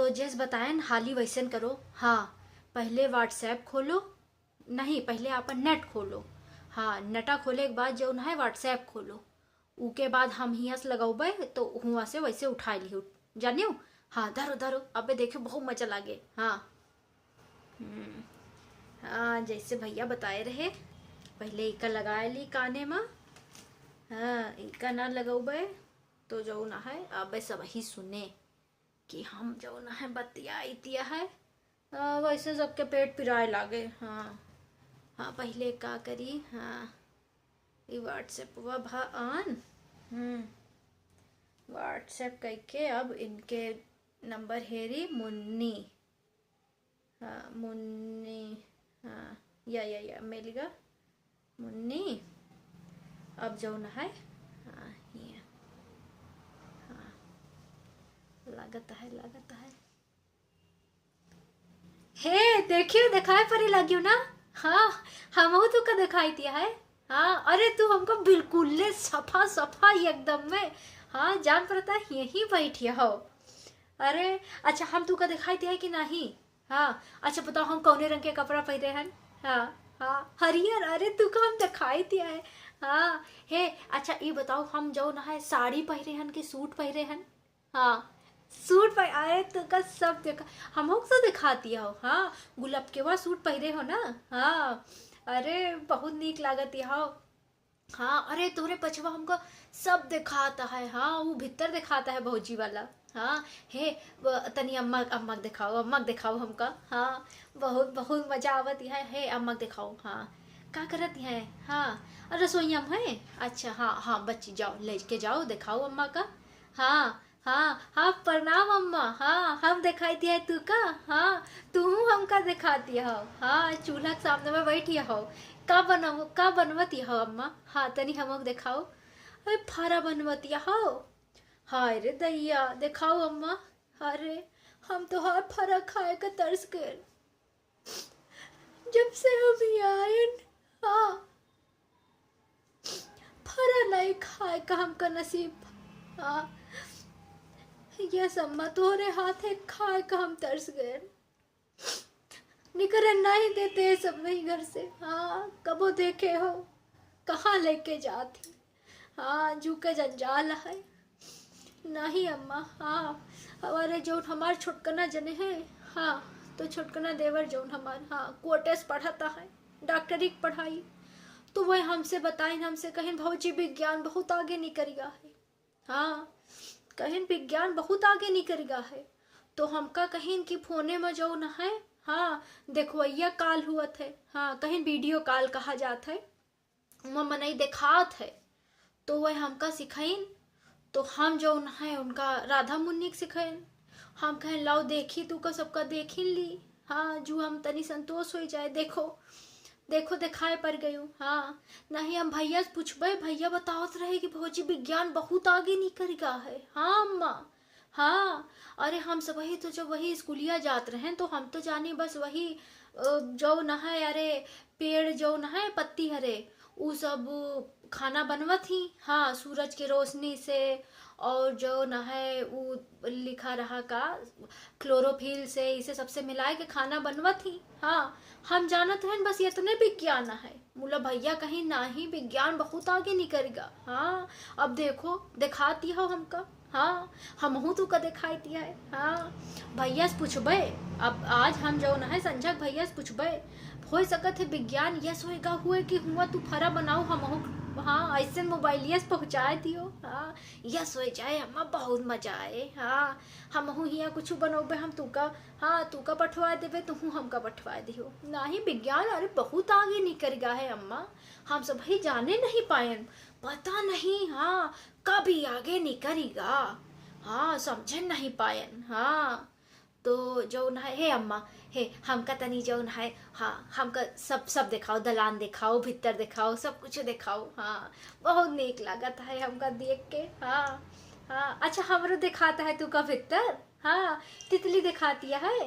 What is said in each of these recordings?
तो जैसे बताएं हाली वैसन करो। हाँ, पहले व्हाट्सएप खोलो, नहीं पहले अपन नेट खोलो। हाँ, नेटा खोले के बाद जो है व्हाट्सएप खोलो। उके बाद हम हिया से लगौबे तो हुआ से वैसे उठा लियो, जानियो। हाँ, धरो धरो, अबे देखो बहुत मजा लागे। हाँ। हाँ, जैसे भैया बताए रहे, पहले इका लगाए ली काने में। हाँ, इका ना लगौबे तो जो ना है अबे सब ही सुने कि हम जो ना है बतिया दिया है। वैसे सबके पेट पिराए लागे। हाँ। हाँ, पहले का करी। हाँ, ये व्हाट्सएप हुआ भा ऑन। व्हाट्सएप करके अब इनके नंबर हेरी मुन्नी। हाँ, मुन्नी। हाँ, या मिलेगा मुन्नी। अब जो ना है। हाँ, ये। हाँ, लागत है। हे देखियो, दिखाई परी लगियो ना। हाँ, हम तो का दिखाई दिया है। हाँ, अरे तू हमको बिल्कुल सफा सफा एकदम में। हाँ, जान पड़ता यही बैठी हो। अरे अच्छा, हम तू का दिखाई दिया है कि नहीं। हाँ, अच्छा बताओ हम कौने रंग के कपड़ा पहने हैं। हाँ। हाँ, हरियर। अरे तू का हम दिखाई दिया है। हाँ। हे अच्छा ये बताओ हम जो ना है साड़ी पहरे हन कि सूट पहरे हन। हाँ, सूट पह अरे तू का सब देखा, हम तो दिखाती हो। हाँ, गुलाब के वहाँ सूट पहरे हो ना। हाँ, अरे बहुत नीक लागत हो। हाँ, अरे तोरे पछवा हमको सब दिखाता है। हाँ, वो भीतर दिखाता है भौजी वाला। हाँ। हे तनी अम्मा अम्मा दिखाओ, अम्मा दिखाओ हमका। हाँ, बहुत बहुत मजा आवत है। हे अम्मा दिखाओ। हाँ, का करत है। हाँ, और रसोईया में है। अच्छा, हाँ हाँ बच्ची जाओ लेके जाओ, दिखाओ अम्मा का। हाँ। हाँ हाँ, प्रणाम अम्मा। हाँ, हम दिखाई दिया तू का। हाँ, तू हमका दिखाती हो। हाँ, चूल्हा के सामने में बैठी हो। का बनवती हो अम्मा। हाँ, तनी हमक दिखाओ। अरे फारा बनवती हो। हाय रे दैया, दिखाओ अम्मा। अरे हम तो हर फरा खाए का तरस गए जब से हम यहाँ आए। हाँ, फरा नहीं खाए का हमका नसीब। हाँ, यस अम्मा, तोरे हाथे खाए का हम तरस गए। निकरन नहीं देते सब नहीं घर से। हाँ, कबो देखे हो कहाँ लेके जाती। हाँ, जू के जंजाल है। नहीं अम्मा। हाँ, हमारे जो हमार छोटकना जने हैं। हाँ, तो छोटकना देवर जो हमार, हाँ कोटेस पढ़ाता है, डॉक्टरी की पढ़ाई। तो वह हमसे बताइन, हमसे कहें भौजी विज्ञान बहुत आगे निकल गया है। हाँ, कहें विज्ञान बहुत आगे निकल गया है। तो हमका कहें कि फोने में जो न है। हाँ, देखवैया काल हुआ थे। हाँ, कहें वीडियो कॉल कहा जाता है। उमा मनई देखात है। तो वह हमका सिखाइन। तो हम जो है उनका राधा मुन्नी के सिखाइन। हम कहें लाओ देखी तू का सबका देखी ली। हाँ, जो हम तनी संतोष हो जाए। देखो देखो दिखाए पर गई हूँ। हाँ, नहीं हम भैया से पूछबे, भैया बतावत रहे कि भौजी विज्ञान बहुत आगे निकल गया है। हाँ अम्मा। हाँ, अरे हम सब वही तो जब वही स्कूलिया जात रहे तो हम तो जानी बस वही जो न है। अरे पेड़ जो न है पत्ती हरे उ सब खाना बनवत ही। हाँ, सूरज की रोशनी से। और जो न है वो लिखा रहा का क्लोरोफिल से इसे सबसे मिलाए के खाना बनवत ही। हाँ, हम जानत हैं बस इतने विज्ञान है। बोला भैया कहीं नहीं, विज्ञान बहुत आगे निकलेगा। हाँ, अब देखो दिखाती हो हमका। हाँ, हमहू तू का दिखाई दिया है। हाँ, भैया से पूछबे। अब आज हम जो न है संजय भैया से पूछबे। हो सकत है विज्ञान यस होएगा हुए कि हुआ तू फरा बनाओ हमहू। हाँ, ऐसे मोबाइलिया से पहुँचाए दियो। हाँ, यस हो जाए हमा बहुत मजा आए। हाँ, हमहू हिया कुछ बनोबे हम तू का। हाँ, तू का पठवा देबे तू हमका पठवा दियो। नहीं विज्ञान अरे बहुत आगे निकल गया है अम्मा। हम सब ही जाने नहीं पाए, पता नहीं। हाँ, कभी आगे निकलेगा। हाँ, समझ नहीं पाए। हाँ, तो जौन है हे अम्मा, हे हमका तनी जौन है। हाँ, हमका सब सब दिखाओ, दलान दिखाओ, भीतर दिखाओ, सब कुछ दिखाओ। हाँ, बहुत नीक लागत है हमका देख के। हाँ। हाँ, अच्छा हमरो दिखाता है तू का भीतर। हाँ, तितली दिखाती है।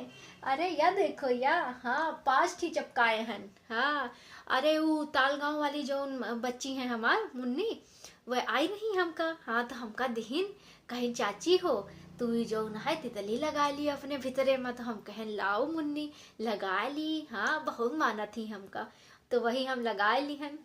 अरे या देखो या। हाँ, 5 ठी चपकाए हन। हाँ, अरे वो तालगांव वाली जौन बच्ची है हमार मुन्नी, वह आई नहीं हमका। हाँ, तो हमका दिहिन कहीं चाची हो तू ही जो है तितली लगा ली अपने भीतरे में। तो हम कहें लाओ मुन्नी लगा ली। हाँ बहुत माना थी हमका, तो वही हम लगा ली हन।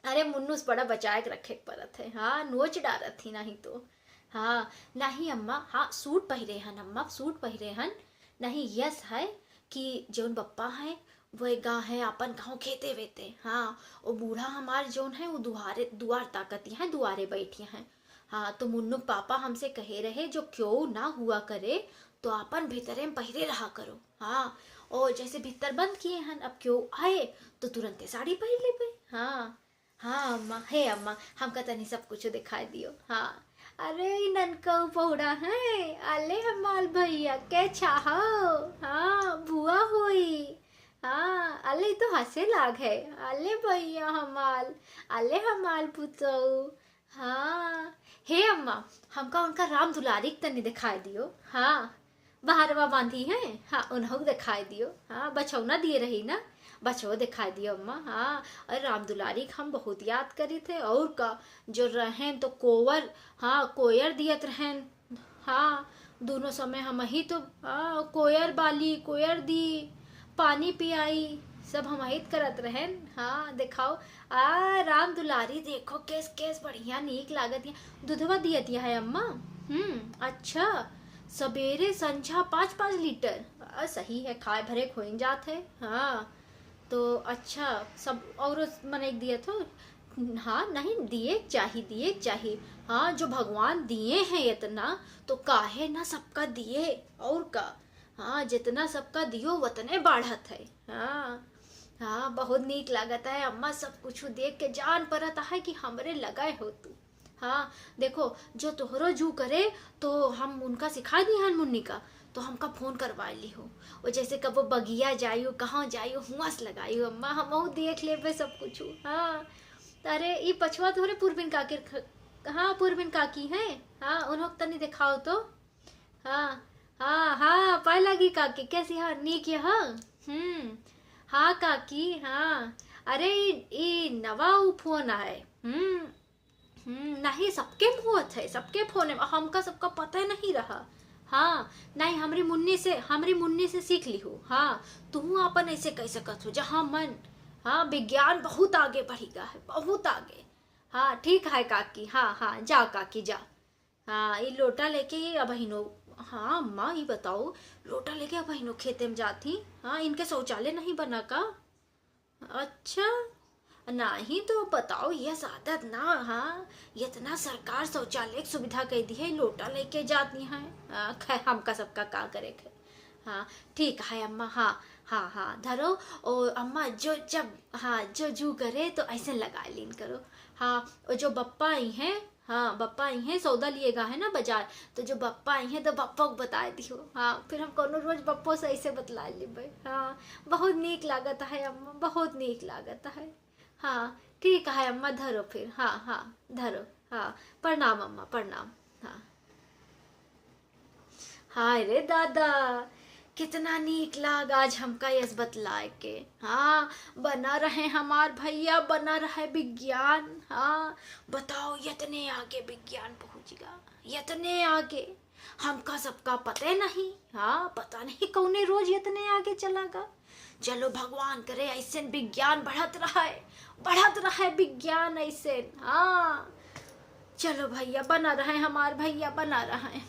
अरे मुन्नूस बड़ा बचाए के रखे पड़त है। हाँ नोच डारत थी नहीं तो। हाँ नहीं अम्मा, हाँ सूट पहिरे हन अम्मा, सूट पहिरे हन। नहीं यस है कि जौन बप्पा है वो गा है अपन गाँव खेते वेते। हाँ वो बूढ़ा हमार जौन है वो दुआर ताकती है, दुआरे बैठी हैं। हाँ तो मुन्नू पापा हमसे कहे रहे जो क्यों ना हुआ करे तो अपन भीतरे में पहिरे रहा करो। हाँ और जैसे भीतर बंद किए हैं, अब क्यों आए तो तुरंत साड़ी पहन ले पे। हाँ हाँ अम्मा हे अम्मा हमका तनी सब कुछ दिखाई दियो। हाँ अरे ननका पौड़ा है अले हमाल भैया के चाहो। हाँ बुआ हुई। हाँ अले तो हंसे लाग है। अले भैया हमाल, अले हमाल पुतऊ। हाँ हे अम्मा हमका उनका राम दुलारी के तनी दिखाई दियो। हाँ बहारवा बांधी है। हाँ उन्हों दिखाई दियो। हाँ बछौना दिए रही ना, बछो दिखाई दियो अम्मा। हाँ अरे राम दुलारी हम बहुत याद करी थे। और का जो रहें तो कोवर, हाँ कोयर दियत रहें। हाँ दोनों समय हम ही तो हाँ कोयर बाली कोयर दी, पानी पियाई सब हम हित करत रहें। हाँ दिखाओ राम दुलारी देखो केस केस बढ़िया नीक लागत है। दूधवा दियतिया है अम्मा। अच्छा सवेरे संझा 5-5 लीटर। सही है खाए भरे खोइन जात है। हाँ तो अच्छा सब और मने दिए तो। हाँ नहीं दिए चाहिए। हाँ जो भगवान दिए हैं इतना तो काहे ना सबका दिए और का। हाँ जितना सबका दियो उतने बढ़त है। हाँ हाँ बहुत नीक लागत है अम्मा, सब कुछ देख के जान पड़ता है कि हमरे लगाए हो तू। हाँ देखो जो तोहरो जू करे तो हम उनका सिखा दी हन मुन्नी का, तो हमका फोन करवा ली हो। और जैसे कब वो बगिया जाइयो कहाँ जाइयो हुआस लगाइयो अम्मा, हम देख ले सब कुछ। हाँ अरे ये पछुआ तोहरे पूर्विन काकी। हाँ पूर्विन काकी है। हाँ उन्हों तनी दिखाओ तो। हाँ हाँ हाँ पाए लगी काकी कैसी। हाँ नीक है। हाँ हाँ काकी। हाँ अरे ये नवा फोन है। नहीं सबके मुँह है, सबके फोन है, हमका सबका पता नहीं रहा। हाँ नहीं हमरी मुन्नी से सीख ली हो। हाँ तू अपन ऐसे कह सकत हो जहाँ मन। हाँ विज्ञान बहुत आगे बढ़ेगा है, बहुत आगे। हाँ ठीक है काकी। हाँ हाँ जा काकी जा। हाँ ये लोटा लेके अब हिनो। हाँ अम्मा ये बताओ लोटा लेके अब हिनो खेते में जाती। हाँ इनके शौचालय नहीं बना का। अच्छा नहीं तो बताओ ये आदत ना। हाँ इतना सरकार शौचालय की सुविधा कह दी है, लोटा लेके जाती हैं। खैर हमका सबका का करे। हाँ ठीक है अम्मा। हाँ हाँ हाँ धरो। और अम्मा जो जब हाँ जो जू करे तो ऐसे लगा लीन करो। हाँ और जो बप्पा आई हैं, हाँ बप्पा आई हैं सौदा लिएगा है ना बाजार, तो जो बप्पा आई हैं तो बप्पा को बता दियो। हाँ फिर हम कोनो रोज बप्पो से ऐसे बतला लेबै। हाँ बहुत नीक लागत है अम्मा, बहुत नीक लागत है। हाँ ठीक है अम्मा धरो फिर। हाँ हाँ धरो। हाँ प्रणाम अम्मा प्रणाम। हाँ हाय रे दादा कितना नीक लाग आज हमका यस बतलाए के। हाँ बना रहे हमार भैया, बना रहे विज्ञान। हाँ बताओ इतने आगे विज्ञान पहुंचेगा, इतने आगे हमका सबका पता नहीं। हाँ पता नहीं कौने रोज इतने आगे चलागा। चलो भगवान करे ऐसे विज्ञान बढ़त रहे विज्ञान ऐसे। हाँ चलो भैया बना रहे हमार भैया बना रहे।